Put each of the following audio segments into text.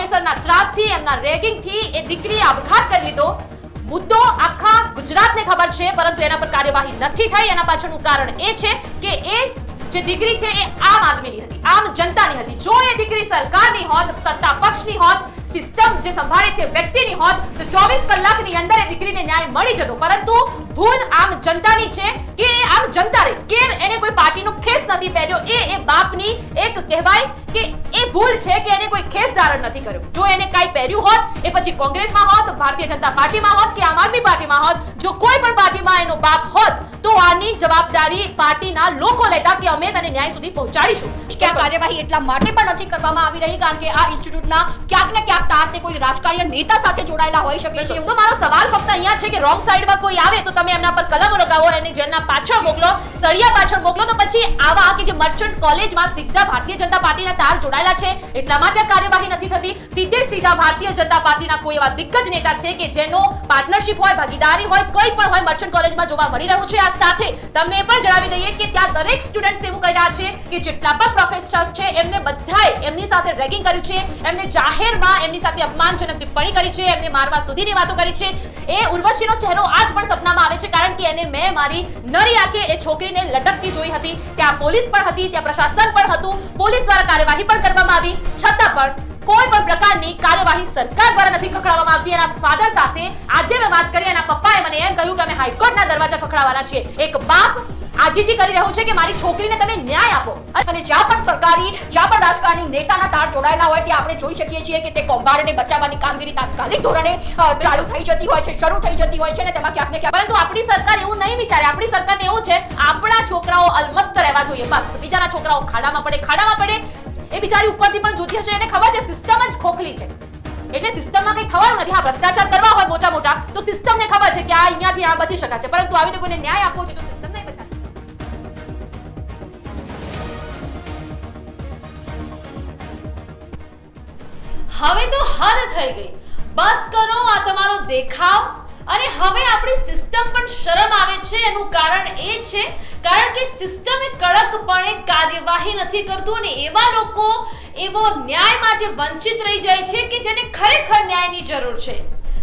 પ્રોફેસરના ત્રાસથી એમના રેગિંગથી એ દીકરીએ આપઘાત કરી લીધો। મુદ્દો આખા ગુજરાતને ખબર છે, પરંતુ એના પર કાર્યવાહી નથી થઈ। એના પાછળનું કારણ એ છે કે એ જે દીકરી છે એ આમ આદમીની હતી, આમ જનતાની હતી। જો એ દીકરી સરકારની હોત, સત્તા પક્ષની હોત, સિસ્ટમ જે સંભાળે છે વ્યક્તિની હોત, તો 24 કલાકની અંદર એ દીકરીને ન્યાય મળી જતો। પરંતુ ભૂલ આમ જનતાની છે કે આમ જનતા રે કે એને કોઈ પાર્ટીનો ખેસ નથી પહેર્યો। એ બાપની એક કહેવાય કે એ ભૂલ છે કે એને કોઈ ખેસ ધારણ નથી કર્યો। જો એને કાઈ પહેર્યું હોત, એ પછી કોંગ્રેસમાં હોત, ભારતીય જનતા પાર્ટીમાં હોત કે આમ આદમી પાર્ટીમાં હોત, જો કોઈ પણ પાર્ટીમાં એનો બાપ હોત, તો આની જવાબદારી પાર્ટીના લોકો લેતા કે અમે તને ન્યાય સુધી પહોંચાડીશું। કે આ કાર્યવાહી એટલા માટે પણ નથી કરવામાં આવી રહી કારણ કે આ ઇન્સ્ટિટ્યૂટના ક્યાંક ને ક્યાંક તારતે કોઈ રાજકાર્ય નેતા સાથે જોડાયેલા હોઈ શકે છે। તો મારો સવાલ ફક્ત અહીંયા છે કે રોંગ સાઈડમાં કોઈ આવે તો તમે એમના પર કલમો લગાવો, એને જેલના પાછળ મોકલો, સળિયા પાછળ મોકલો। તો પછી આવા કે જે મર્ચન્ટ કોલેજમાં સીધા ભારતીય જનતા પાર્ટીના તાર જોડાયેલા છે એટલા માટે કાર્યવાહી નથી થતી। સીધે ભારતીય જનતા પાર્ટીના કોઈ એવા દિગ્ગજ નેતા છે કે જેનો પાર્ટનરશિપ હોય, ભાગીદારી હોય, કોઈ પણ હોય મર્ચન્ટ કોલેજમાં જોવા મળી રહ્યું છે। આ સાથે તમને એ પણ જણાવી દઈએ કે ત્યાં દરેક સ્ટુડન્ટ્સ એવું કહી રહ્યા છે કે જેટલા પણ પ્રોફેસર્સ છે એમને બધાએ એમની સાથે રેગિંગ કર્યું છે, એમને જાહેરમાં એમની સાથે અપમાનજનક ટિપ્પણી કરી છે, એમને મારવા સુધીની વાતો કરી છે। એ ઉર્વશીનો ચહેરો આજ પણ સપનામાં આવે છે કારણ કે એને મેં મારી નરી આંખે એ છોકરીને લટકતી જોઈ હતી। ત્યાં પોલીસ પણ હતી, ત્યાં પ્રશાસન પણ હતું, પોલીસ દ્વારા કાર્યવાહી પણ કરવામાં આવી, છતાં પણ કોઈ પણ પ્રકારની કાર્યવાહી સરકાર દ્વારા નથી ખખડાવવામાં આવતી। એના ફાધર સાથે આજે મેં વાત કરી, એના પપ્પાએ મને એમ કહ્યું કે અમે હાઈકોર્ટના દરવાજા ખખડાવવાના છીએ। એક બાપ આજીજી કરી રહ્યો છે કે મારી છોકરીને તમે ન્યાય આપો। અને જ્યાં પણ સરકારી, જ્યાં પણ રાજકારણી નેતાના તાર જોડાયેલા હોય ત્યાં આપણે જોઈ શકીએ છીએ કે તે કૌભાંડને બચાવવાની કામગીરી તાત્કાલિક ધોરણે ચાલુ થઈ જતી હોય છે, શરૂ થઈ જતી હોય છે ને તેમાં ક્યાંક ને ક્યાંક। પરંતુ આપણી સરકાર એવું નહીં વિચારે। આપણી સરકારને એવું છે આપણા છોકરાઓ અલમસ્ત રહેવા જોઈએ, બસ બીજાના છોકરાઓ ખાડામાં પડે। એ બિચારી ઉપરથી પણ જોતી હશે, એને ખબર છે સિસ્ટમ જ ખોખલી છે, એટલે સિસ્ટમમાં કંઈ થવાનું નથી। હા, ભ્રષ્ટાચાર કરવા હોય મોટા તો સિસ્ટમને ખબર છે કે આ અહીંયાથી આ બચી શકાય છે, પરંતુ આવી તો કોઈને ન્યાય આપવો છે તો સિસ્ટમ નહીં બચાવે। હવે તો હદ થઈ ગઈ, બસ કરો આ તમારો દેખાવ। અને હવે આપણી સિસ્ટમ પણ શરમ આવે છે। એનું કારણ એ છે કારણ કે સિસ્ટમે કડકપણે કાર્યવાહી નથી કરતું અને એવા લોકો એવો ન્યાય માટે વંચિત રહી જાય છે કે જેને ખરેખર ન્યાયની જરૂર છે।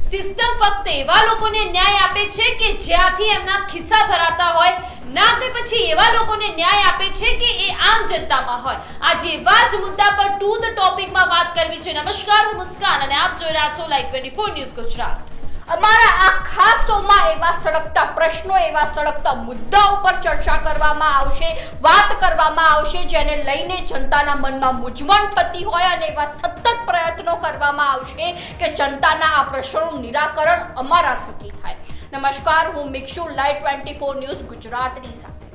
સિસ્ટમ ફક્ત એવા લોકોને ન્યાય આપે છે કે જ્યાંથી એમના ખિસ્સા ભરાતા હોય, ના કે પછી એવા લોકોને ન્યાય આપે છે કે એ આમ જનતામાં હોય। આજે એવા જ મુદ્દા પર ટુ ધ ટોપિકમાં વાત કરવી છે। નમસ્કાર, હું મુસ્કાન અને આપ જોઈ રહ્યા છો લાઈવ 24 ન્યૂઝ ગુજરાત। અમારા આ ખાસ શોમાં એવા સળગતા પ્રશ્નો, એવા સળગતા મુદ્દા ઉપર ચર્ચા કરવામાં આવશે, વાત કરવામાં આવશે જેને લઈને જનતાના મનમાં મૂંઝવણ થતી હોય અને એવા સતત પ્રયત્નો કરવામાં આવશે કે જનતાના આ પ્રશ્નોનું નિરાકરણ અમારા થકી થાય। નમસ્કાર, હું મિક્ષુ, લાઈવ 24 ન્યૂઝ ગુજરાતની સાથે।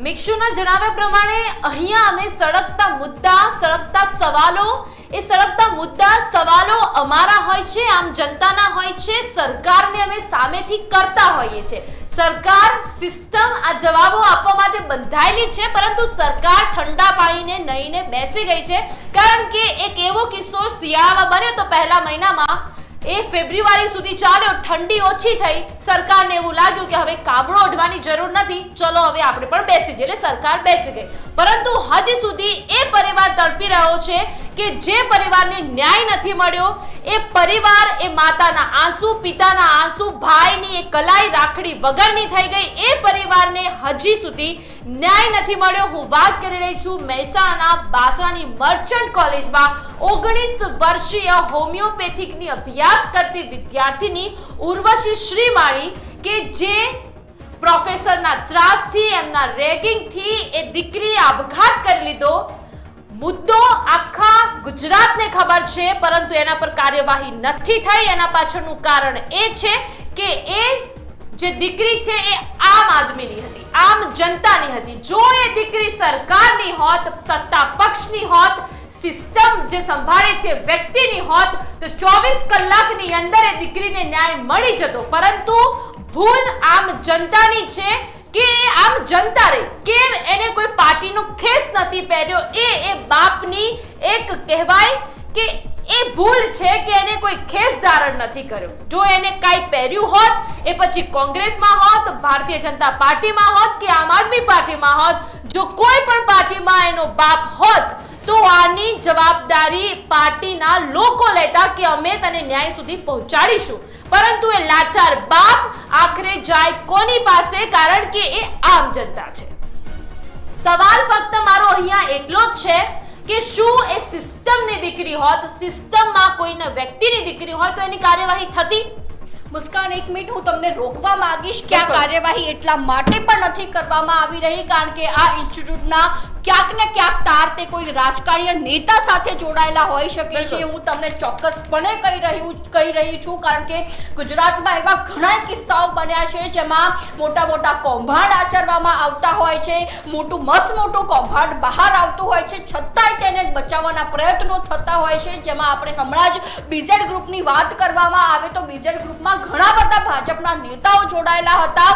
મિક્ષુના જણાવ્યા પ્રમાણે અહીંયા અમે સળગતા મુદ્દા, સળગતા સવાલો, એ સળગતા મુદ્દા સવાલો અમારા હોય છે, આમ જનતાના હોય છે, સરકારને અમે સામેથી કરતા હોઈએ છીએ। સરકાર, સિસ્ટમ આ જવાબો આપવા માટે બંધાયેલી છે, પરંતુ સરકાર ઠંડા પાણીને નહીને બેસી ગઈ છે કારણ કે એક એવો કિસ્સો શિયાળામાં બન્યો તો પહેલા મહિનામાં એ ફેબ્રુઆરી સુધી ચાલ્યો, ઠંડી ઓછી થઈ, સરકારને એવું લાગ્યું કે હવે કાબડો ઓઢવાની જરૂર નથી, ચલો હવે આપણે પણ બેસી જઈએ, એટલે સરકાર બેસી ગઈ। પરંતુ હજી સુધી એ પરિવાર તડપી રહ્યો છે કે જે પરિવારને ન્યાય નથી મળ્યો। એ પરિવાર, એ માતાના આંસુ, પિતાના આંસુ, ભાઈની એ કલાઈ રાખડી વગરની થઈ ગઈ, એ પરિવારને હજી સુધી ન્યાય નથી મળ્યો। હું વાત કરી રહી છું મહેસાણાના બાસરાની મર્ચન્ટ કોલેજમાં 19 વર્ષીય હોમિયોપેથિકની અભ્યાસ કરતી વિદ્યાર્થીની ઉર્વશી શ્રીમાળી કે જે પ્રોફેસરના ત્રાસથી, એમના રેગિંગથી એ દીકરીએ આપઘાત કરી લીધો। મુદ્દો આખા ગુજરાતને ખબર છે, પરંતુ એના પર કાર્યવાહી નથી થઈ। એના પાછળનું કારણ એ છે કે એ જે દીકરી છે એ આમ આદમીની હતી, આમ જનતાની હતી। જો એ દીકરી સરકારની હોત, સત્તા પક્ષની હોત, સિસ્ટમ જે સંભાળે છે વ્યક્તિની હોત, તો 24 કલાકની અંદર એ દીકરીને ન્યાય મળી જતો। પરંતુ ભૂલ આમ જનતાની છે કે આમ જનતા રે કે એને કોઈ પાર્ટીનો ખેસ નથી પહેર્યો। એ બાપની એક કહેવાય કે એ ભૂલ છે કે એને કોઈ ખેસ ધારણ નથી કર્યો। જો એને કાઈ પહેર્યું હોત, એ પછી કોંગ્રેસમાં હોત, ભારતીય જનતા પાર્ટીમાં હોત કે આમ આદમી પાર્ટીમાં હોત, જો કોઈ પણ પાર્ટીમાં એનો બાપ હોત, તો આની જવાબદારી પાર્ટીના લોકો લેતા કે અમે તને ન્યાય સુધી પહોંચાડીશું, પરંતુ એ લાચાર બાપ આખરે જાય કોની પાસે? કારણ કે એ આમ જનતા છે. સવાલ ફક્ત મારો અહીંયા એટલો જ છે કે શું એ સિસ્ટમની દીકરી હોત, સિસ્ટમમાં કોઈના વ્યક્તિની દીકરી હોય તો એની કાર્યવાહી થતી? મુસ્કાન, એક મિનિટ હું તમને રોકવા માંગીશ કે આ કાર્યવાહી એટલા માટે પણ નથી કરવામાં આવી રહી કારણ કે આ ઇન્સ્ટિટ્યૂટના ક્યાંક ને ક્યાંક તાર તે કોઈ રાજકારણીય નેતા સાથે જોડાયેલા હોઈ શકે છે. હું તમને ચોક્કસપણે કહી રહી છું કારણ કે ગુજરાતમાં એવા ઘણા કિસ્સાઓ બન્યા છે જેમાં મોટા મોટા કૌભાંડ આચરવામાં આવતા હોય છે, મોટું કૌભાંડ બહાર આવતું હોય છે, છતાંય તેને બચાવવાના પ્રયત્નો થતા હોય છે. જેમાં આપણે હમણાં જ બીઝેડ ગ્રુપની વાત કરવામાં આવે તો બીઝેડ ગ્રુપમાં ઘણા બધા ભાજપના નેતાઓ જોડાયેલા હતા.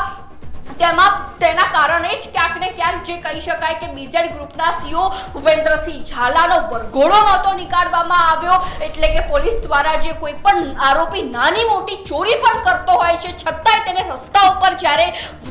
તેના કારણે જ ક્યાંક ને ક્યાંક જે કહી શકાય કે બીઝેડ ગ્રુપના સીઓ ભૂપેન્દ્રસિંહ ઝાલાનો વરઘોડો નહોતો નીકાળવામાં આવ્યો. એટલે કે પોલીસ દ્વારા જે કોઈ પણ આરોપી નાની મોટી ચોરી પણ કરતો હોય છે છતાંય તેને રસ્તા ઉપર જ્યારે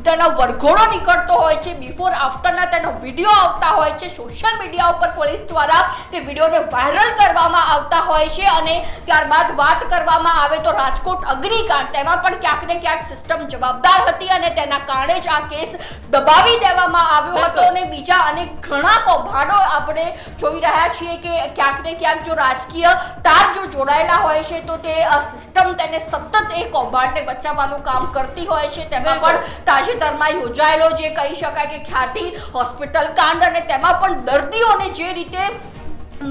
તેનો વરઘોડો નીકળતો હોય છે, બિફોર આફ્ટરના તેનો વિડીયો આવતા હોય છે, સોશિયલ મીડિયા ઉપર પોલીસ દ્વારા તે વિડીયોને વાયરલ કરવામાં આવતા હોય છે. અને ત્યારબાદ વાત કરવામાં આવે તો રાજકોટ અગ્નિકાંડ, તેમાં પણ ક્યાંક ને ક્યાંક સિસ્ટમ જવાબદાર હતી અને તેના કારણે જ આ કેસ દબાવી દેવામાં આવ્યો હતો. અને બીજા અનેક ઘણા કૌભાંડો આપણે જોઈ રહ્યા છીએ કે ક્યાંક ને ક્યાંક જો રાજકીય તાર જો જોડાયેલા હોય છે તો તે સિસ્ટમ તેને સતત એ કૌભાંડને બચાવવાનું કામ કરતી હોય છે. તેમાં પણ તાજેતરમાં યોજાયેલો જે કહી શકાય કે ખ્યાતિ હોસ્પિટલ કાંડ, અને તેમાં પણ દર્દીઓને જે રીતે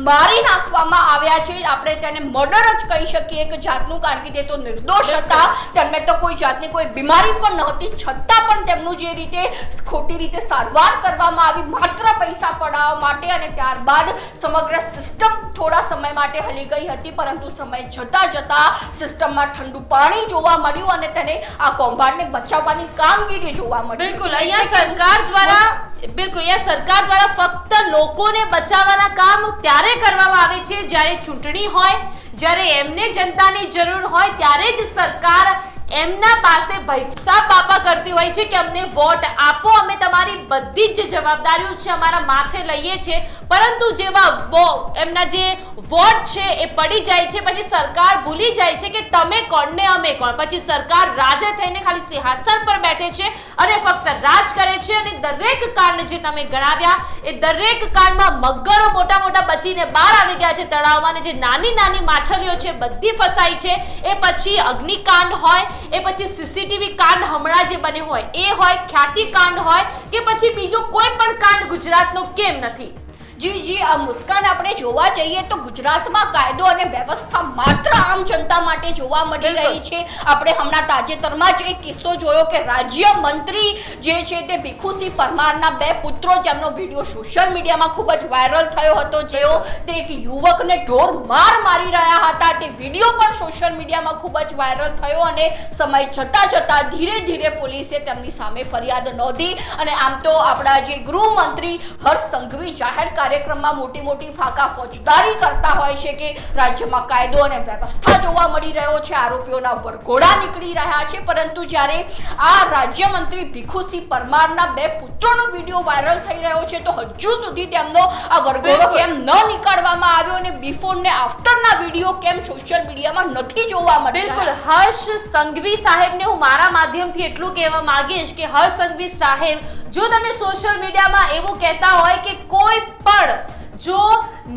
મારી નાખવામાં આવ્યા છે, આપણે તેને મર્ડર જ કહી શકીએ એક જાતનું કારણ કે તે તો નિર્દોષ હતા, તેમને તો કોઈ જાતની કોઈ બીમારી પણ નહોતી, છતાં પણ તેમનું જે રીતે ખોટી રીતે સારવાર કરવામાં આવી માત્ર પૈસા પડાવવા માટે. અને ત્યારબાદ સમગ્ર સિસ્ટમ થોડા સમય માટે હલી ગઈ હતી, પરંતુ સમય જતા સિસ્ટમમાં ઠંડુ પાણી જોવા મળ્યું અને તેને આ કૌભાંડને બચાવવાની કામગીરી જોવા મળી. બિલકુલ અહીંયા સરકાર દ્વારા ફક્ત લોકોને બચાવવાના કામ ત્યારે કરવામાં આવે છે જ્યારે ચૂંટણી હોય, જ્યારે એમને જનતાની જરૂર હોય ત્યારે જ સરકાર એમના પાસે ભૈસાબ બાપા કરતી હોય છે કે અમને વોટ આપો, અમે તમારી બધી જ જવાબદારીઓ છે અમારા માથે લઈએ છીએ. પરંતુ જેવા એમના જે વોટ છે એ પડી જાય છે પછી સરકાર ભૂલી જાય છે કે તમે કોણ ને અમે કોણ. પછી સરકાર રાજા થઈને ખાલી સિંહાસન પર બેઠે છે અને ફક્ત રાજ કરે છે. અને દરેક કાંડ જે તમે ગણાવ્યા એ દરેક કાંડમાં મગરો મોટા મોટા બચીને બહાર આવી ગયા છે તળાવમાં, અને જે નાની નાની માછલીઓ છે બધી ફસાઈ છે. એ પછી અગ્નિકાંડ હોય, એ પછી સીસીટીવી કાંડ હમણાં જે બને હોય એ હોય, ખ્યાતિ કાંડ હોય કે પછી બીજો કોઈ પણ કાંડ ગુજરાતનો કેમ નથી? જી મુસ્કાન, આપણે જોવા જઈએ તો ગુજરાતમાં કાયદો અને વ્યવસ્થા માત્ર આમ જનતા માટે જોવા મળી રહી છે. આપણે હમણાં તાજેતરમાં જ એક કિસ્સો જોયો કે રાજ્ય મંત્રી જે છે તે ભીખુસિંહ પરમારના બે પુત્રો, જેમનો વિડીયો સોશિયલ મીડિયામાં ખૂબ જ વાયરલ થયો હતો, જેઓ તે એક યુવકને ઢોર મારી રહ્યા હતા. તે વિડીયો પણ સોશિયલ મીડિયામાં ખૂબ જ વાયરલ થયો અને સમય જતા ધીરે ધીરે પોલીસે તેમની સામે ફરિયાદ નોંધી. અને આમ તો આપણા જે ગૃહમંત્રી હર્ષ સંઘવી જાહેર કાર્યક્રમમાં મોટી ફાંકા ફોજદારી કરતા હોય છે કે રાજ્યમાં કાયદો અને વ્યવસ્થા જોવા મળી રહ્યો છે, આરોપીઓના વરઘોડા નીકળી રહ્યા છે. પરંતુ જ્યારે આ રાજ્યમંત્રી ભીખુસિંહ પરમારના બે પુત્રોનો વિડીયો વાયરલ થઈ રહ્યો છે તો હજુ સુધી તેમનો આ વરઘોડો કેમ ન નીકાળવામાં આવ્યો અને બિફોર ને આફ્ટરના વિડીયો કેમ સોશિયલ મીડિયામાં નથી જોવા મળ્યા? બિલકુલ, હર્ષ સંઘવી સાહેબને હું મારા માધ્યમથી એટલું કહેવા માંગીશ કે હર્ષ સંઘવી સાહેબ, જો તમે સોશિયલ મીડિયામાં એવું કહેતા હોય કે કોઈ પણ જો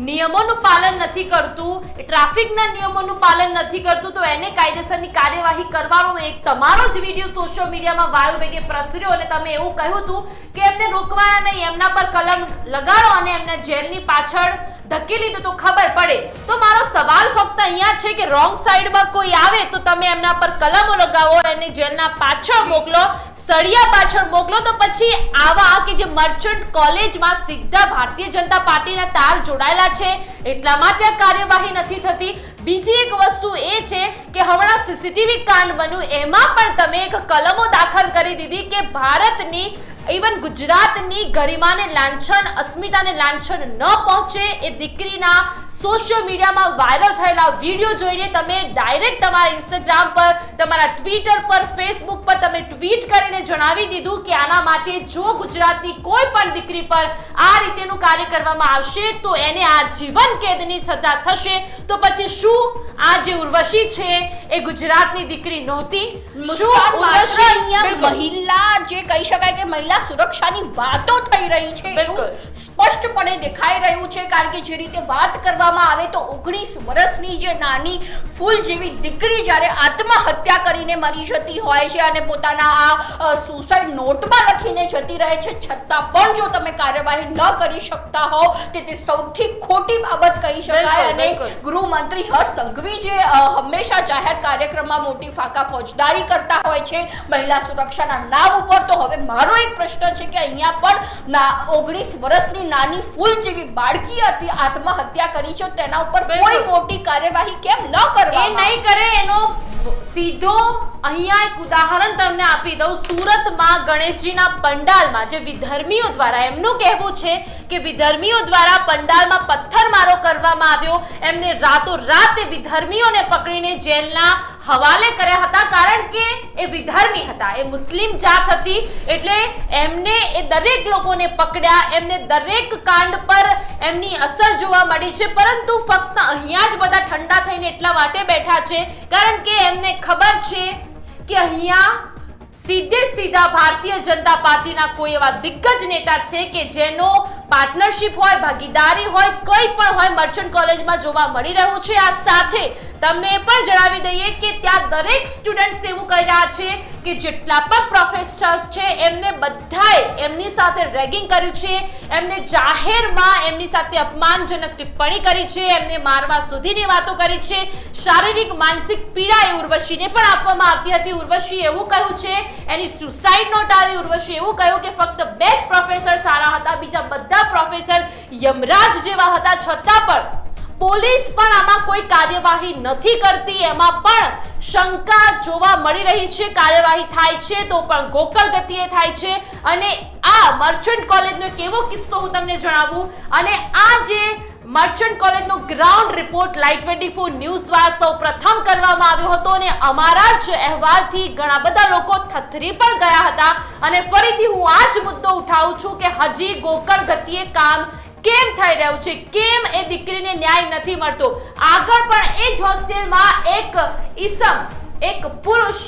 નિયમોનું પાલન નથી કરતું, ટ્રાફિકના નિયમોનું પાલન નથી કરતું, તો એને કાયદેસરની કાર્યવાહી કરવાનો એક તમારો જ વિડીયો સોશિયલ મીડિયામાં વાયુ વેગે પ્રસર્યો અને તમે એવું કહ્યું હતું કે એમને રોકવાના નહીં, એમના પર કલમ લગાડો અને એમને જેલની પાછળ ધકેલી દો તો ખબર પડે. તો મારો સવાલ ફક્ત અહીંયા છે કે રોંગ સાઈડમાં કોઈ આવે તો તમે એમના પર કલમો લગાવો અને જેલના પાછળ મોકલો, સળિયા પાછળ મોકલો. તો પછી આવા કે જે મર્ચન્ટ કોલેજમાં સીધા ભારતીય જનતા પાર્ટીના તાર જોડાયેલા છે એટલા માટે કાર્યવાહી નથી થતી. બીજી એક વસ્તુ એ છે કે હમણાં સીસીટીવી કાંડ બન્યું, એમાં પણ તમે એક કલમો દાખલ કરી દીધી કે ભારતની ઇવન ગુજરાતની ગરિમાને લાંછન, અસ્મિતાને લાંછન ન પહોંચે એ દીકરીના સોશિયલ મીડિયામાં વાયરલ થયેલા વિડીયો જોઈને તમે ડાયરેક્ટ તમારા ઇન્સ્ટાગ્રામ પર, તમારા ટ્વિટર પર, ફેસબુક પર તમે ટ્વીટ કરીને જણાવી દીધું કે આના માટે જો ગુજરાતની કોઈ પણ દીકરી પર આ રીતેનું કાર્ય કરવામાં આવશે તો એને આજીવન કેદની સજા થશે. તો પછી શું આ જે ઉર્વશી છે એ ગુજરાતની દીકરી નહોતી? મુસ્કાન, માત્ર અહીંયા મહિલા જે કહી શકાય કે મહિલા સુરક્ષાની વાતો થઈ રહી છે એવું સ્પષ્ટપણે દેખાઈ રહ્યું છે. કારણ કે જે રીતે વાત કરવામાં આવે તો 19 વર્ષની જે નાની ફૂલ જેવી દીકરી જ્યારે આત્મહત્યા કરીને મરી જતી હોય છે અને પોતાના આ સુસાઇડ નોટમાં લખીને જતી રહે છે, છતાં પણ જો તમે કાર્યવાહી ન કરી શકતા હોવ તે સૌથી ખોટી બાબત કહી શકાય. અને ગૃહમંત્રી હર્ષ સંઘવી જે હંમેશા જાહેર કાર્યક્રમમાં મોટી ફાકા ફોજદારી કરતા હોય છે મહિલા સુરક્ષાના નામ ઉપર, તો હવે મારો એક પ્રશ્ન છે કે અહીંયા પણ 19 વર્ષની નાની ફૂલ જેવી બાળકી હતી, આત્મહત્યા કરી છે, તેના ઉપર કોઈ મોટી કાર્યવાહી કેમ ન કરવામાં? એ નહીં કરે એનો સીધો અહીંયા એક ઉદાહરણ તમને આપી દઉં. સુરતમાં ગણેશજીના પંડાલમાં જે વિધર્મીઓ દ્વારા, એમનું કહેવું છે કે વિધર્મીઓ દ્વારા પંડાલમાં પથ્થરમારો કરવામાં આવ્યો. એમને રાતોરાત એ વિધર્મીઓને પકડીને જેલના હવાલે કર્યા હતા, કારણ કે એ વિધર્મી હતા, એ મુસ્લિમ જાત હતી, એટલે એમને એ દરેક લોકોને પકડ્યા, એમને દરેક કાંડ પર એમની અસર જોવા મળી છે. પરંતુ ફક્ત અહીંયા જ બધા ઠંડા થઈને એટલા માટે બેઠા છે કારણ કે એમને ખબર છે કે અહીંયા સીધા ભારતીય જનતા પાર્ટીના કોઈ એવા દિગ્ગજ નેતા છે કે જેનો પાર્ટનરશિપ હોય, ભાગીદારી હોય, કંઈ પણ હોય મર્ચન્ટ કોલેજમાં જોવા મળી રહ્યું છે. આ સાથે તમને એ પણ જણાવી દઈએ કે ત્યાં દરેક સ્ટુડન્ટ્સ એવું કહી રહ્યા છે કે જેટલા પણ પ્રોફેસર્સ છે એમને બધાએ એમની સાથે રેગિંગ કર્યું છે, એમને જાહેરમાં એમની સાથે અપમાનજનક ટિપ્પણી કરી છે, એમને મારવા સુધીની વાતો કરી છે, શારીરિક માનસિક પીડા એ ઉર્વશીને પણ આપવામાં આવતી હતી. ઉર્વશી એવું કહ્યું છે, એની સુસાઇડ નોટ આવી. ઉર્વશી એવું કહ્યું કે ફક્ત 2 જ પ્રોફેસર સારા હતા, બીજા બધા પ્રોફેસર યમરાજ જેવા હતા, છતાં પણ પોલીસ પણ આમાં કોઈ કાર્યવાહી નથી કરતી. એમાં પણ શંકા જોવા મળી રહી છે. કાર્યવાહી થાય છે તો પણ ગોકળ ગતિએ થાય છે. અને આ મર્ચન્ટ કોલેજનો કેવો કિસ્સો હું તમને જણાવું. અને આ જે મર્ચન્ટ કોલેજનો ગ્રાઉન્ડ રિપોર્ટ લાઈવ 24 ન્યૂઝ દ્વારા સૌપ્રથમ કરવામાં આવ્યો હતો અને અમારા જ અહેવાલથી ઘણા બધા લોકો થથરી પણ ગયા હતા. અને ફરીથી હું આ જ મુદ્દો ઉઠાવું છું કે હજી ગોકળ ગતિએ કામ કેમ થઈ રહ્યું છે, કેમ એ દીકરીને ન્યાય નથી મળતો. આગળ પણ એ જ હોસ્ટેલમાં એક ઈસમ, એક પુરુષ,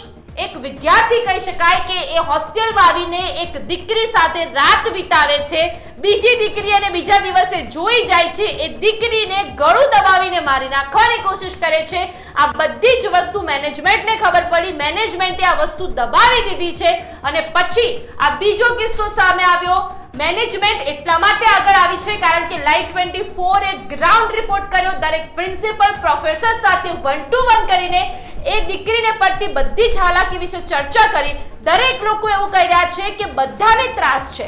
એક વિદ્યાર્થી કહી શકાય કે એ હોસ્ટેલમાં આવીને એક દીકરી સાથે રાત વિતાવે છે. બીજી દીકરી અને બીજા દિવસે જોઈ જાય છે, એ દીકરીને ગળું દબાવીને મારી નાખવાની કોશિશ કરે છે. આ બધી જ વસ્તુ મેનેજમેન્ટને ખબર પડી, મેનેજમેન્ટે આ વસ્તુ દબાવી દીધી છે. અને પછી આ બીજો કિસ્સો સામે આવ્યો. મેનેજમેન્ટ એટલા માટે આગળ આવી છે કારણ કે લાઈવ 24 એ ગ્રાઉન્ડ રિપોર્ટ કર્યો, દરેક પ્રિન્સિપલ પ્રોફેસર સાથે 1 to 1 કરીને એ દીકરીને પડતી બધી જ હાલાકી વિશે ચર્ચા કરી. દરેક લોકો એવું કહી રહ્યા છે કે બધાને ત્રાસ છે.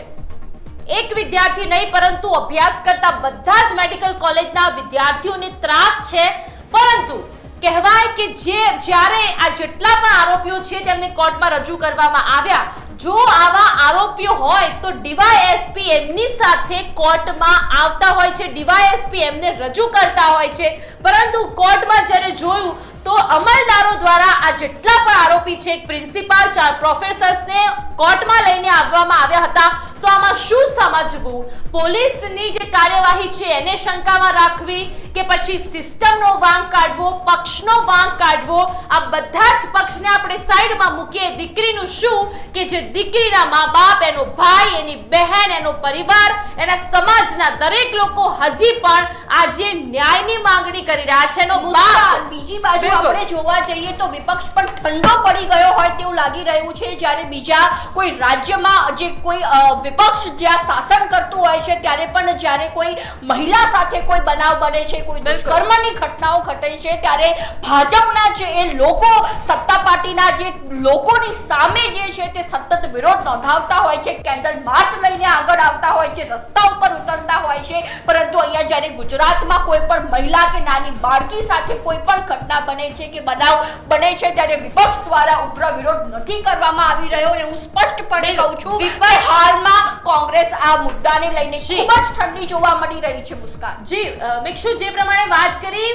એક વિદ્યાર્થી નહીં પરંતુ અભ્યાસ કરતા બધા જ મેડિકલ કોલેજના વિદ્યાર્થીઓને ત્રાસ છે. પરંતુ કહેવાય કે જ્યારે આ જેટલા પણ આરોપીઓ છે તેમને કોર્ટમાં રજૂ કરવામાં આવ્યા, જો આવા આરોપીઓ હોય તો ડીવાયએસપી એમની સાથે કોર્ટમાં આવતા હોય છે, ડીવાયએસપી એમને રજૂ કરતા હોય છે. પરંતુ કોર્ટમાં જ્યારે જોયું તો અમલદારો દ્વારા આ જેટલા પણ આરોપી છે, એક પ્રિન્સિપાલ, 4 પ્રોફેસર્સને કોર્ટમાં લઈને આવવામાં આવ્યા હતા. તો આમાં શું સમજવું? પોલીસની જે કાર્યવાહી છે એને શંકામાં રાખવી કે પછી સિસ્ટમનો વાંક કાઢવો, પક્ષનો વાંક કાઢવો? આ બધા જ પક્ષને આપણે સાઈડમાં મૂકીએ. દીકરીનું શું કે જે દીકરીના મા-બાપ, એનો ભાઈ, એની બહેન, એનો પરિવાર, એના સમાજના દરેક લોકો હજી પણ આજે ન્યાયની માંગણી કરી રહ્યા છે. એનો બાપ બીજી બાજુ આપણે જોવા જઈએ તો વિપક્ષ પણ ઠંડો પડી ગયો હોય તેવું લાગી રહ્યું છે. જ્યારે બીજા કોઈ રાજ્યમાં જે કોઈ વિપક્ષ જ્યાં શાસન કરતું હોય છે ત્યારે પણ જ્યારે કોઈ મહિલા સાથે કોઈ બનાવ બને છે, કોઈ દુષ્કર્મની ઘટનાઓ ઘટે છે, ત્યારે ભાજપના જે એ લોકો સત્તા પાર્ટીના જે લોકોની સામે જે છે તે સતત વિરોધ નોંધાવતા હોય છે, કેન્ડલ માર્ચ લઈને આગળ આવતા હોય છે, રસ્તા ઉપર ઉતરતા હોય છે, પરંતુ અહીંયા જ્યારે ગુજરાતમાં કોઈ પણ મહિલા કે નાની બાળકી સાથે કોઈ પણ ઘટના બને છે કે બનાવ બને છે ત્યારે વિપક્ષ દ્વારા ઉગ્ર વિરોધ નથી કરવામાં આવી રહ્યો. અને હું સ્પષ્ટપણે કહું છું કે હાલમાં કોંગ્રેસ આ મુદ્દાને લઈને ખૂબ જ ઠંડી જોવા મળી રહી છે. મુસ્કાન જી મિક્ષુ જે પ્રમાણે વાત કરી,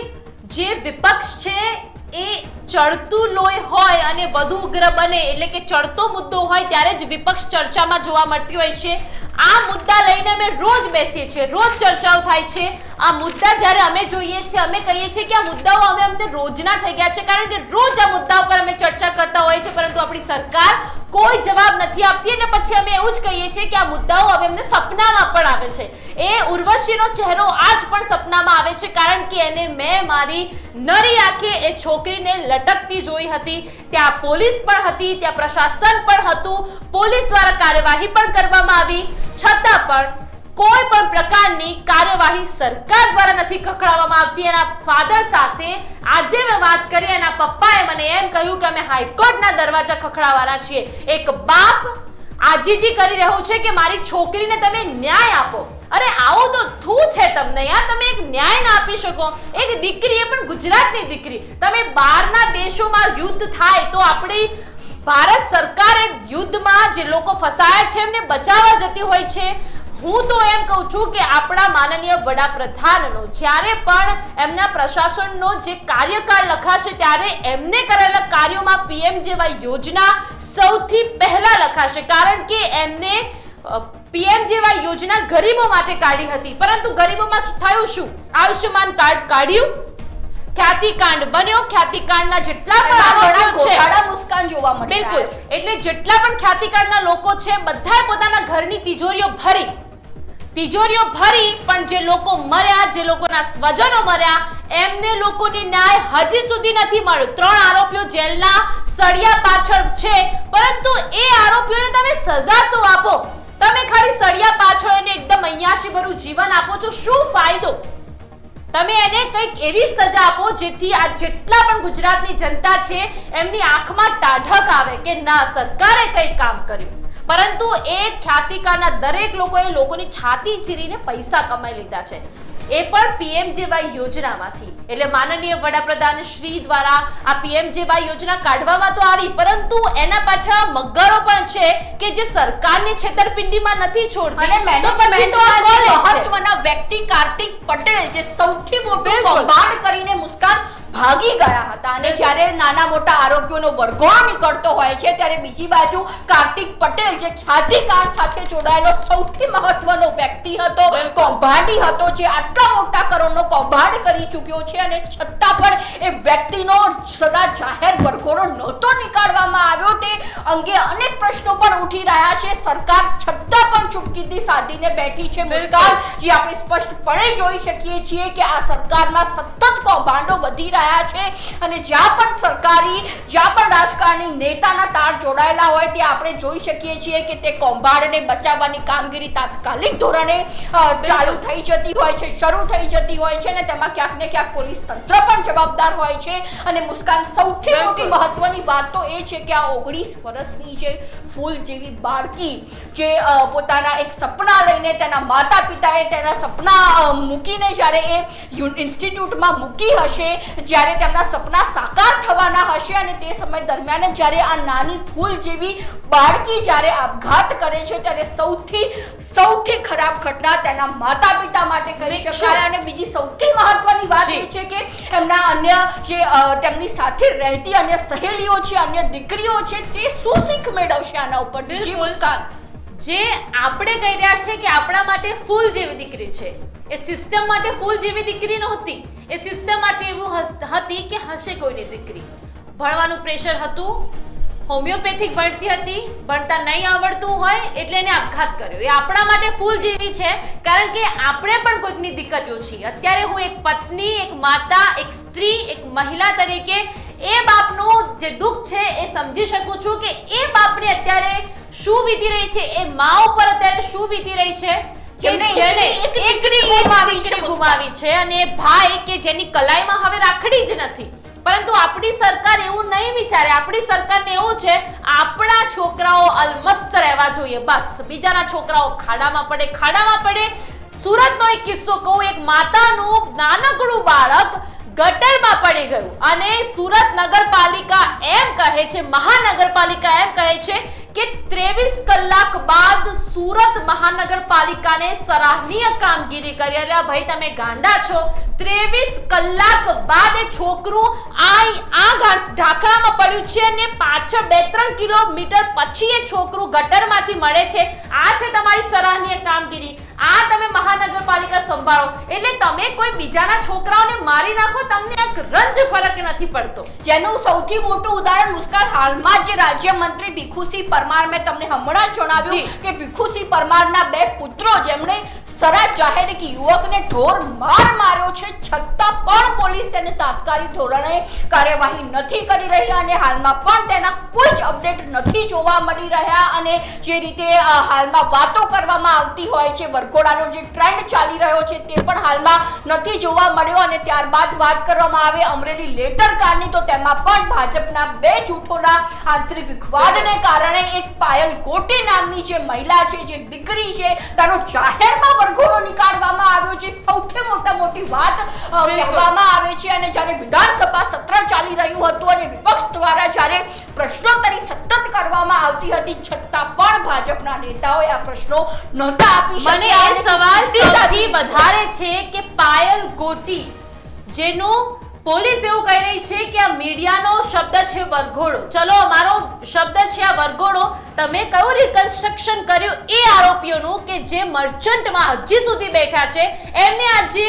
જે વિપક્ષ છે એ ચડતું લોહી હોય અને વધુ ઉગ્ર બને એટલે કે ચડતો મુદ્દો હોય ત્યારે જ વિપક્ષ ચર્ચામાં જોવા મળતી હોય છે. આ મુદ્દા લઈને અમે રોજ બેસીએ છીએ, રોજ ચર્ચાઓ થાય છે. આ મુદ્દા જ્યારે અમે જોઈએ છીએ, અમે કહીએ છીએ કે આ મુદ્દાઓ અમને રોજના થઈ ગયા છે, કારણ કે રોજ આ મુદ્દા પર અમે ચર્ચા કરતા હોઈએ છીએ, પરંતુ આપણી સરકાર કોઈ જવાબ નથી આપતી. અને પછી અમે એવું જ કહીએ છીએ કે આ મુદ્દાઓ હવે અમને સપનામાં પણ આવે છે. એ ઉર્વશીનો ચહેરો આજ પણ સપનામાં આવે છે, કારણ કે એને મેં મારી નરી આંખે એ છોકરીને લટકતી જોઈ હતી. ત્યાં પોલીસ પણ હતી, ત્યાં પ્રશાસન પણ હતું, પોલીસ દ્વારા કાર્યવાહી પણ કરવામાં આવી, છતાં પણ કોઈ પણ પ્રકારની કાર્યવાહી સરકાર દ્વારા નથી ખખડાવવામાં આવતી. એના ફાધર સાથે આજે મેં વાત કરી, એના પપ્પાએ મને એમ કહ્યું કે અમે હાઈકોર્ટના દરવાજા ખખડાવવાના છીએ. એક બાપ આજીજી કરી રહ્યો છે કે મારી છોકરીને તમે ન્યાય આપો. અરે આવું તો થું છે તમને યાર, તમે એક ન્યાય ના આપી શકો. એક દીકરી, એ પણ ગુજરાતની દીકરી, તમે બહારના દેશોમાં યુદ્ધ થાય તો આપણી ભારત સરકાર યુદ્ધમાં જે લોકો ફસાયા છે એમને બચાવવા જતી હોય છે. હું તો એમ કહું છું કે આપણા માનનીય વડાપ્રધાનનો જ્યારે પણ એમના પ્રશાસનનો જે કાર્યકાળ લખાશે ત્યારે એમને કરેલા કાર્યોમાં પીએમજેવાય યોજના સૌથી પહેલા લખાશે, કારણ કે એમને પીએમજેવાય યોજના ગરીબો માટે કાઢી હતી, પરંતુ ગરીબોમાં થયું શું? આયુષ્યમાન કાર્ડ કાઢ્યું, ખ્યાતિકાંડ બન્યો, ખ્યાતિકાંડના જેટલા પણ આરોપીઓ છે મુસ્કાન જોવા મળે. બિલકુલ, એટલે જેટલા પણ ખ્યાતિકાંડના લોકો છે બધાએ પોતાના ઘરની તિજોરીઓ ભરી પણ જે લોકો મર્યા, જે લોકોના સ્વજનો મર્યા, એમને લોકોની ન્યાય હજી સુધી નથી મળ્યો. 3 આરોપીઓ જેલના સળિયા પાછળ છે, પરંતુ એ આરોપીઓને તમે સજા તો આપો. તમે ખાલી સળિયા પાછળ એને એકદમ અય્યાશી ભરું જીવન આપો છો, શું ફાયદો? તમે એને કંઈક એવી સજા આપો જેથી આ જેટલા પણ ગુજરાતની જનતા છે એમની આંખમાં ટાઢક આવે કે ના, સરકારે કંઈક કામ કર્યું. પરંતુ એ ખ્યાતિકાના દરેક લોકોની છાતી ચીરીને પૈસા કમાઈ લીધા છે, એ પણ પીએમજેવાય યોજનામાંથી. એટલે માનનીય વડાપ્રધાન શ્રી દ્વારા આ પીએમજેવાય યોજના કાઢવામાં તો આવી, પરંતુ એના પાછળ મગરો પણ છે કે જે સરકારની છેતરપિંડીમાં નથી છોડતી. અને મેનેજમેન્ટના મહત્વના વ્યક્તિ કાર્તિક પટેલ જે સૌથી મોટું કૌભાંડ કરીને મુસ્કાન ભાગી ગયા હતા, અને જ્યારે નાના મોટા આરોપીઓનો વરઘોડો નીકળતો હોય છે ત્યારે બીજી બાજુ કાર્તિક પટેલ જે ખ્યાતિકાંડ સાથે જોડાયેલો સૌથી મહત્વનો વ્યક્તિ હતો, કૌભાંડી હતો, જે આટલા મોટા કરોડનો કૌભાંડ કરી ચૂક્યો છે, અને છતાં પણ એ વ્યક્તિનો સદા જાહેર વરઘોડો નહોતો નીકાળવામાં આવ્યો. તે અંગે અનેક પ્રશ્નો પણ ઉઠી રહ્યા છે. સરકાર છતાં પણ ચૂપકીદી સાધીને બેઠી છે. મુસ્કાન, જે આપણે સ્પષ્ટપણે જોઈ શકીએ છીએ કે આ સરકારમાં સતત કૌભાંડો વધી રહ્યા છે, અને જ્યાં પણ રાજકારણી નેતાના તાર જોડાયેલા હોય ત્યાં આપણે જોઈ શકીએ છીએ કે તે કૌભાંડને બચાવવાની કામગીરી તાત્કાલિક ધોરણે ચાલુ થઈ જતી હોય છે, શરૂ થઈ જતી હોય છે, અને તેમાં ક્યાંક ને ક્યાંક પોલીસ તંત્ર પણ જવાબદાર હોય છે. અને મુસ્કાન, સૌથી મોટી મહત્વની વાત તો એ છે કે આ 19 વર્ષની જે ફૂલ જેવી બાળકી જે પોતાના એક સપના લઈને તેના માતા પિતાએ તેના સપના મૂકીને જ્યારે એ ઇન્સ્ટિટ્યૂટમાં મૂકી હશે, જ્યારે તેમના સપના સાકાર થવાના હશે, અને તે સમય દરમિયાન જ્યારે આ નાની ફૂલ જેવી બાળકી જ્યારે આપઘાત કરે છે ત્યારે સૌથી ખરાબ ઘટના તેના માતા પિતા માટે કહી શકાય. અને બીજી સૌથી મહત્વની વાત એ છે કે એમના અન્ય જે તેમની સાથે રહેતી અન્ય સહેલીઓ છે, અન્ય દીકરીઓ છે, તે શું શીખ મેળવશે આના ઉપર? જી મુસ્કાન, જે આપણે કહી રહ્યા છે કે આપણા માટે ફૂલ જેવી દીકરી છે, એ સિસ્ટમ માટે ફૂલ જેવી દીકરી નહોતી. એ સિસ્ટમ માટે એવું હતી કે હશે કોઈની દીકરી, ભણવાનું પ્રેશર હતું, હોમિયોપેથિક ભણતી હતી, ભણતા નહીં આવડતું હોય એટલે એને આપઘાત કર્યો. એ આપણા માટે ફૂલ જેવી છે, કારણ કે આપણે પણ કોઈકની દીકરીઓ છીએ. અત્યારે હું એક પત્ની, એક માતા, એક સ્ત્રી, એક મહિલા તરીકે એ બાપનું જે દુઃખ છે એ સમજી શકું છું કે એ બાપને અત્યારે શું વીતી રહી છે, એ મા ઉપર અત્યારે શું વીતી રહી છે. જેને એક દીકરી ગુમાવી છે અને ભાઈ કે જેની કલાઈમાં હવે રાખડી જ નથી. પરંતુ આપણી સરકાર એવું નહીં વિચારે. આપણી સરકારને એવું છે આપણા છોકરાઓ અલમસ્ત રહેવા જોઈએ, બસ બીજાના છોકરાઓ ખાડામાં પડે. સુરતનો એક કિસ્સો કહું, એક માતાનું નાનકડું બાળક ગટરમાં પડી ગયું અને સુરત નગરપાલિકા એમ કહે છે, મહાનગરપાલિકા એમ કહે છે કે 23 કલાક બાદ સુરત મહાનગરપાલિકાને સરાહનીય કામગીરી કરી. એટલે ભાઈ તમે ગાંડા છો? 23 કલાક બાદ એ છોકરું આ ઢાંકણામાં પડ્યું છે અને પાછળ 2-3 કિલોમીટર પછી એ છોકરું ગટરમાંથી મળે છે. આ છે તમારી સરાહનીય કામગીરી? આ તમે મહાનગરપાલિકા સંભાળો એટલે તમે કોઈ બીજાના છોકરાઓને મારી નાખો, તમને એક રંજ ફરક નથી પડતો. જેનું સૌથી મોટું ઉદાહરણ મુસ્કાન, હાલમાં જે રાજ્યમંત્રી ભીખુસિંહ પરમાર, મેં તમને હમણાં જણાવ્યું કે ભીખુસિંહ પરમારના 2 પુત્રો જેમણે સરા જાહેર એક યુવકને ઢોર માર માર્યો છે, છતાં પણ પોલીસ તેને તાત્કાલિક ધોરણે કાર્યવાહી નથી કરી રહી અને હાલમાં પણ તેના કોઈ જ અપડેટ નથી જોવા મળી રહ્યા. અને જે રીતે હાલમાં વાતો કરવામાં આવતી હોય છે, વરઘોડાનો જે ટ્રેન્ડ ચાલી રહ્યો છે તે પણ હાલમાં નથી જોવા મળ્યો. અને ત્યારબાદ વાત કરવામાં આવે અમરેલી લેટર કાંડની, તો તેમાં પણ ભાજપના 2 જૂથોના આંતરિક વિવાદને કારણે એક પાયલ ગોટી નામની જે મહિલા છે, જે દીકરી છે, તેનો જાહેરમાં વરઘોડો નીકાળવામાં આવ્યો છે. સૌથી મોટી વાત કહેવામાં આવે છે. અને જ્યારે વિધાનસભા સત્ર ચાલી રહ્યું હતું અને વિપક્ષ દ્વારા જ્યારે પ્રશ્નોત્તરી સતત કરવામાં આવતી હતી, છતાં પણ ભાજપના નેતાઓએ આ પ્રશ્નો નહોતા આપી શક્યા. મને એ સવાલ સૌથી વધારે છે કે પાયલ ગોટી, જેનું પોલીસ એવું કહી રહી છે કે આ મીડિયાનો શબ્દ છે વરઘોડો. ચલો અમારો શબ્દ છે આ વરઘોડો. તમે કયું રિકન્સ્ટ્રક્શન કર્યું એ આરોપીઓનું કે જે મર્ચન્ટમાં હજી સુધી બેઠા છે, એમને આજે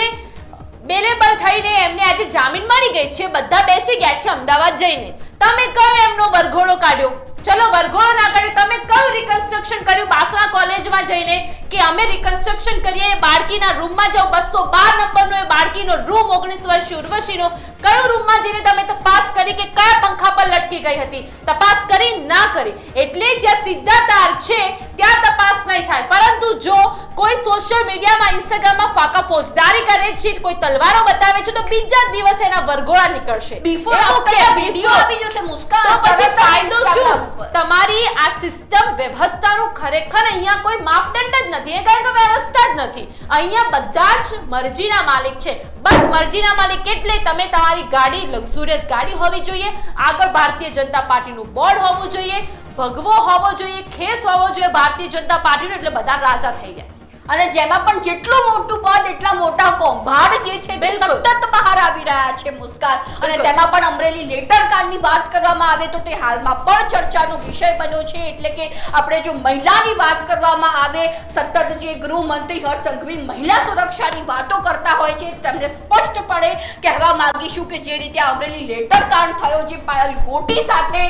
બેલેબલ થઈને એમને આજે જામીન મળી ગઈ છે, બધા બેસી ગયા છે અમદાવાદ જઈને. તમે કયો એમનો વરઘોડો કાઢ્યો? ચલો વરઘોડો ના કાઢ્યો, તમે કયું રિકન્સ્ટ્રક્શન કર્યું બાસણા કોલેજમાં જઈને કે અમે રિકન્સ્ટ્રક્શન કરીએ? બાળકીના રૂમમાં જાઓ, 212 નંબરનો એ બાળકીનો રૂમ, 19 વર્ષીય ઉર્વશીનો, કયો રૂમમાં જઈને તમે તપાસ કરી કે કયા પંખા પર લટકી ગઈ હતી? તપાસ કરી ના કરી? એટલે જ્યાં સીધા તાર છે ત્યાં તપાસ નહીં થાય. પરંતુ જો કોઈ સોશિયલ મીડિયામાં, ઇન્સ્ટાગ્રામમાં ફાકા ફોજદારી કરે છે, કોઈ તલવારો બતાવે છે, તો બીજા દિવસે એના વરઘોડા નીકળશે. બિફોર આફ્ટર વિડિયો આવી જશે મુસ્કાન. તો પછી ફાયદો શું? તમારી આ સિસ્ટમ વ્યવસ્થાનું ખરેખર અહીંયા કોઈ માપદંડ જ નથી. એ કારણ કે વ્યવસ્થા જ નથી. અહીંયા બધા જ મરજીના માલિક છે. બસ મરજીના માલિક એટલે તમે તમારી ગાડી, લક્ઝુરિયસ ગાડી હોવી જોઈએ, આગળ ભારતીય જનતા પાર્ટીનું બોર્ડ હોવું જોઈએ, ભગવો હોવો જોઈએ, ખેસ હોવો જોઈએ ભારતીય જનતા પાર્ટીનો, એટલે બધા રાજા થઈ ગયા. અને જેમાં પણ જેટલું મોટું પદ એટલા મોટા કૌભાંડ જે છે તે સતત બહાર આવી રહ્યા છે મુસ્કાન. અને તેમાં પણ અમરેલી લેટર કાંડની વાત કરવામાં આવે તો તે હાલમાં પણ ચર્ચાનો વિષય બન્યો છે. એટલે કે આપણે જો મહિલાની વાત કરવામાં આવે, સતત જે ગૃહમંત્રી હર્ષ સંઘવી મહિલા સુરક્ષાની વાતો કરતા હોય છે, તેમને સ્પષ્ટપણે કહેવા માંગીશું કે જે રીતે અમરેલી લેટર કાંડ થયો, જે પાયલ ગોટી સાથે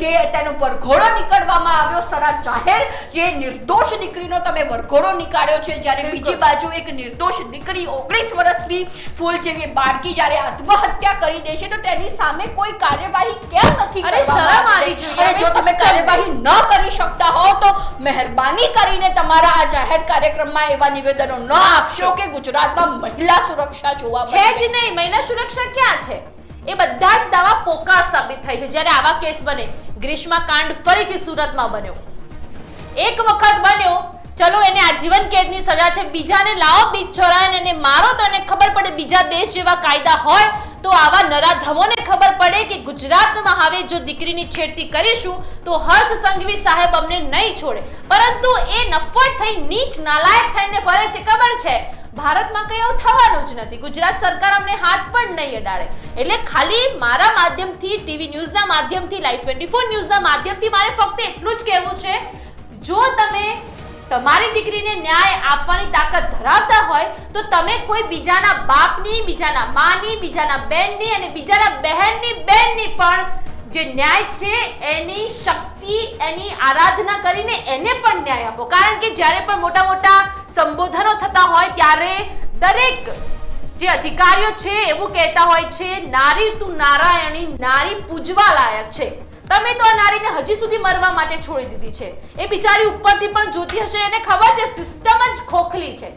જે તેનો વરઘોડો નીકળવામાં આવ્યો, સરા જાહેર જે નિર્દોષ દીકરીનો તમે વરઘોડો નીકાળ્યો છે, જ્યારે બીજી બાજુ એક નિર્દોષ દીકરી 19 વર્ષની ફૂલ જેવી બાળકી જ્યારે આત્મહત્યા કરી દે છે, તો તેની સામે કોઈ કાર્યવાહી કેમ નથી કરવામાં આવી? અને જો તમે કાર્યવાહી ન કરી શકતા હો તો મહેરબાની કરીને તમારા આ જાહેર કાર્યક્રમમાં એવા નિવેદનો ન આપશો કે ગુજરાતમાં મહિલા સુરક્ષા જોવા મળે છે જ નહીં. મહિલા સુરક્ષા ક્યાં છે? એ બધા જ દાવા પોકા સાબિત થાય છે જ્યારે આવા કેસ બને. ગ્રીષ્મા કાંડ ફરીથી સુરતમાં બન્યો, એક વખત બન્યો, ચલો એને આજીવન કેદની સજા છે, બીજાને લાવો બીજ ચોરાઈને એને મારો તો એને ખબર પડે બીજા દેશ જેવા કાયદા હોય, તો આવા નરાધમોને ખબર પડે કે ગુજરાતમાં હવે જો દીકરીની છેડતી કરીશું તો હર્ષ સંઘવી સાહેબ અમને નહીં છોડે. પરંતુ એ નફ્ફટ થઈ, નીચ નાલાયક થઈને ફરે છે. ખબર છે ભારતમાં કઈ આવું થવાનું જ નથી. ગુજરાત સરકાર અમને હાથ પણ નહીં અડાડે. એટલે ખાલી મારા માધ્યમથી, ટીવી ન્યૂઝના માધ્યમથી, લાઈવ 24 ન્યૂઝના માધ્યમથી મારે ફક્ત એટલું જ કહેવું છે, જો તમે તમારી દીકરીને ન્યાય આપવાની તાકાત ધરાવતા હોય તો તમે કોઈ બીજાના બાપની, બીજાના માની, બીજાના બેનની અને બીજાના બહેનની બેનની પણ જે ન્યાય છે એની શક્તિ, એની આરાધના કરીને એને પણ ન્યાય આપો. કારણ કે જ્યારે પણ મોટા મોટા સંબોધનો થતા હોય ત્યારે દરેક જે અધિકારીઓ છે એવું કહેતા હોય છે, નારી તું નારાયણી, નારી પૂજવા લાયક છે. તમે તો આ નારીને હજી સુધી મરવા માટે છોડી દીધી છે. એ બિચારી ઉપરથી પણ જોતી હશે, એને ખબર છે સિસ્ટમ જ ખોખલી છે,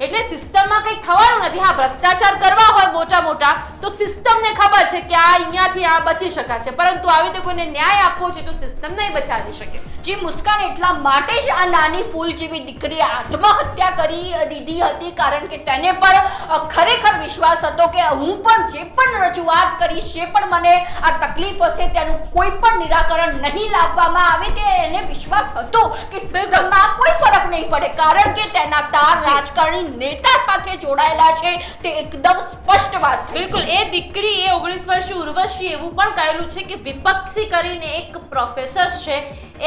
એટલે સિસ્ટમમાં કંઈ થવાનું નથી. હા, ભ્રષ્ટાચાર કરવા હોય મોટા મોટા તો સિસ્ટમને ખબર છે કે આ અહીંયાથી આ બચી શકાશે, પરંતુ આવી રીતે કોઈને ન્યાય આપવો છે તો સિસ્ટમ નહીં બચાવી શકે. જી મુસ્કાન, એટલા માટે જ આ નાની ફૂલ જેવી દીકરીએ આત્મહત્યા કરી દીધી હતી, કારણ કે તેને પણ ખરેખર વિશ્વાસ હતો કે હું પણ જે પણ રજૂઆત કરીશ, જે પણ મને આ તકલીફ હશે તેનું કોઈ પણ નિરાકરણ નહીં લાવવામાં આવે. તે એને વિશ્વાસ હતો કે સિસ્ટમમાં કોઈ ફરક નહીં પડે, કારણ કે તેના તાર રાજકારણી નેતા સાથે જોડાયેલા છે. તે એકદમ સ્પષ્ટ વાત છે. બિલકુલ. એ દીકરી, એ 19 વર્ષીય ઉર્વશી એવું પણ કહેલું છે કે વિપક્ષી કરીને એક પ્રોફેસર છે,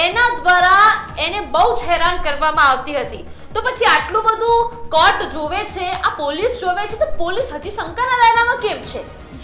એના દ્વારા એને બહુ જ હેરાન કરવામાં આવતી હતી. તો પછી આટલું બધું કોર્ટ જોવે છે, આ પોલીસ જોવે છે, તો પોલીસ હજી શંકાના દાયરામાં કેમ છે?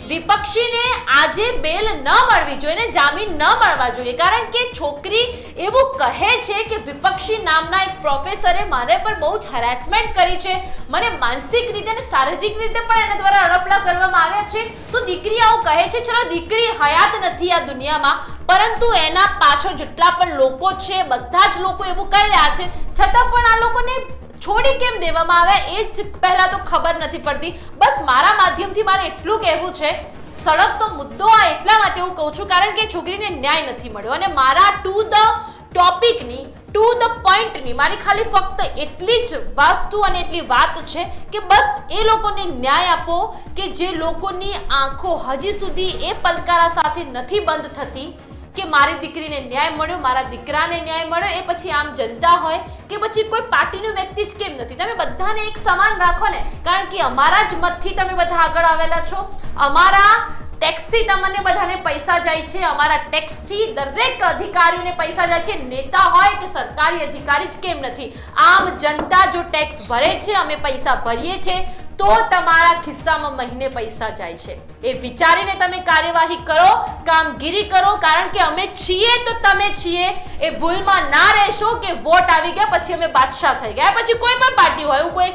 વિપક્ષીને આજે બેલ ન મળવી જોઈએ, જામીન ન મળવા જોઈએ, કારણ કે છોકરી એવું કહે છે કે વિપક્ષી નામના એક પ્રોફેસરે મારે પર બહુ જ હેરેસમેન્ટ કરી છે, મને માનસિક રીતે અને શારીરિક રીતે પણ એના દ્વારા અડપલા કરવામાં આવ્યા છે. તો દીકરી આવું કહે છે. ચલો, દીકરી હયાત નથી આ દુનિયામાં, પરંતુ એના પાછળ જેટલા પણ લોકો છે બધા જ લોકો એવું કહી રહ્યા છે, છતાં પણ આ લોકોને છોડી કેમ દેવામાં આવ્યા એ જ પહેલા તો ખબર નથી પડતી. બસ મારા માધ્યમથી મારે એટલું કહેવું છે, સળગતો મુદ્દો આ એટલા માટે હું કહું છું કારણ કે છોકરીને ન્યાય નથી મળ્યો, અને મારા ટુ ધ ટોપિકની, ટુ ધ પોઈન્ટની મારી ખાલી ફક્ત એટલી જ વસ્તુ અને એટલી વાત છે કે બસ એ લોકોને ન્યાય આપો કે જે લોકોની આંખો હજી સુધી એ પલકારા સાથે નથી બંધ થતી કે મારી દીકરીને ન્યાય મળ્યો, મારા દીકરાને ન્યાય મળ્યો. એ પછી આમ જનતા હોય કે પછી કોઈ પાર્ટીનો વ્યક્તિ જ કેમ નથી, તમે બધાને એક સમાન રાખો ને, કારણ કે અમારા જ મતથી તમે બધા આગળ આવેલા છો, અમારા ટેક્સથી તમને બધાને પૈસા જાય છે, અમારા ટેક્સથી દરેક અધિકારીઓને પૈસા જાય છે, નેતા હોય કે સરકારી અધિકારી જ કેમ નથી. આમ જનતા જો ટેક્સ ભરે છે, અમે પૈસા ભરીએ છીએ, તો તમારા ખિસ્સામાં મહિને પૈસા જાય છે. એ વિચારીને તમે કાર્યવાહી કરો, કામગીરી કરો, કારણ કે અમે છીએ તો તમે છીએ. એ ભૂલમાં ના રહેશો કે વોટ આવી ગયા પછી અમે બાદશાહ થઈ ગયા. પછી કોઈ પણ પાર્ટી હોય, હું કોઈ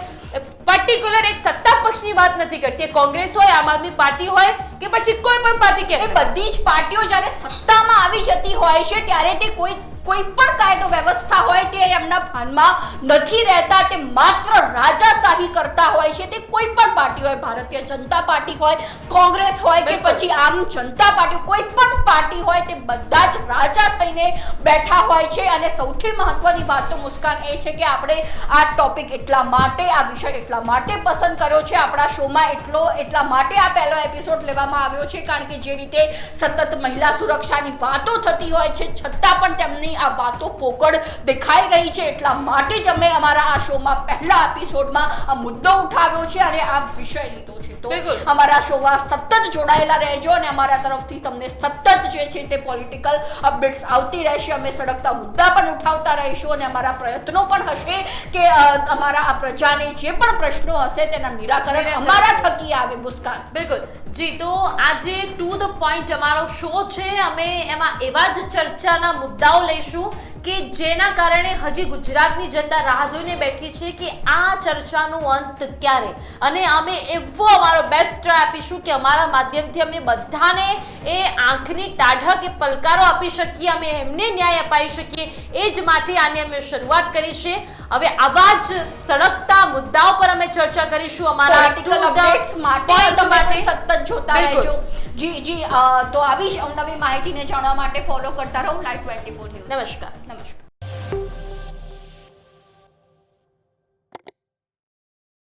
પર્ટિક્યુલર એક સત્તા પક્ષની વાત નથી કરતી, કોંગ્રેસ હોય, આમ આદમી પાર્ટી હોય કે પછી કોઈ પણ પાર્ટી, કે બધી જ પાર્ટીઓ જ્યારે સત્તામાં આવી જતી હોય છે ત્યારે તે કોઈ પણ કાયદો વ્યવસ્થા હોય તે એમના ભાનમાં નથી રહેતા. તે માત્ર રાજાશાહી કરતા હોય છે. તે કોઈ પણ પાર્ટી હોય, ભારતીય જનતા પાર્ટી હોય, કોંગ્રેસ હોય કે પછી આમ જનતા પાર્ટી, કોઈ પણ પાર્ટી હોય, તે બધા જ રાજા થઈને બેઠા હોય છે. અને સૌથી મહત્વની વાત તો મુસ્કાન એ છે કે આપણે આ ટોપિક એટલા માટે, આ વિષય એટલા માટે પસંદ કર્યો છે આપણા શોમાં, એટલા માટે આ પહેલો એપિસોડ લેવામાં આવ્યો છે, કારણ કે જે રીતે સતત મહિલા સુરક્ષાની વાતો થતી હોય છે, છતાં પણ તેમની આ વાતો પોકળ દેખાઈ રહી છે. એટલા માટે જ અમે અમારા આ શોમાં પહેલા એપિસોડમાં આ મુદ્દો ઉઠાવ્યો છે અને આ વિષય લીધો છે. તો અમારા શોમાં સતત જોડાયેલા રહેજો અને અમારા તરફથી તમને સતત જે છે તે પોલિટિકલ અપડેટ્સ આવતી રહેશે. અમે સળગતા મુદ્દા પણ ઉઠાવતા રહીશું અને અમારા પ્રયત્નો પણ હશે કે અમારા આ પ્રજાને જે પણ પ્રશ્નો હશે તેના નિરાકરણ અમારા થકી આવે. મુસ્કાન, બિલકુલ જી. તો આજે ટુ ધ પોઈન્ટ અમારો શો છે, અમે એમાં એવા જ ચર્ચાના મુદ્દાઓ લઈશું કે જેના કારણે હજી ગુજરાતની જનતા રાહ જોઈને બેઠી છે કે આ ચર્ચાનો અંત ક્યારે, અને અમે એવો અમારો બેસ્ટ ટ્રાય આપીશું કે અમારા માધ્યમથી અમે બધાને એ આંખની ટાઢક કે પલકારો આપી શકીએ, અમે એમને ન્યાય અપાવી શકીએ. એ જ માટે આની અમે શરૂઆત કરી છે. હવે આવા જ સળગતા મુદ્દાઓ પર અમે ચર્ચા કરીશું અમારા પોલિટિકલ અપડેટ્સ માટે સતત જોતા રહેજો. જી તો આવી જ અવનવી માહિતીને જાણવા માટે ફોલો કરતા રહો લાઈવ 24 ન્યૂઝ. નમસ્કાર.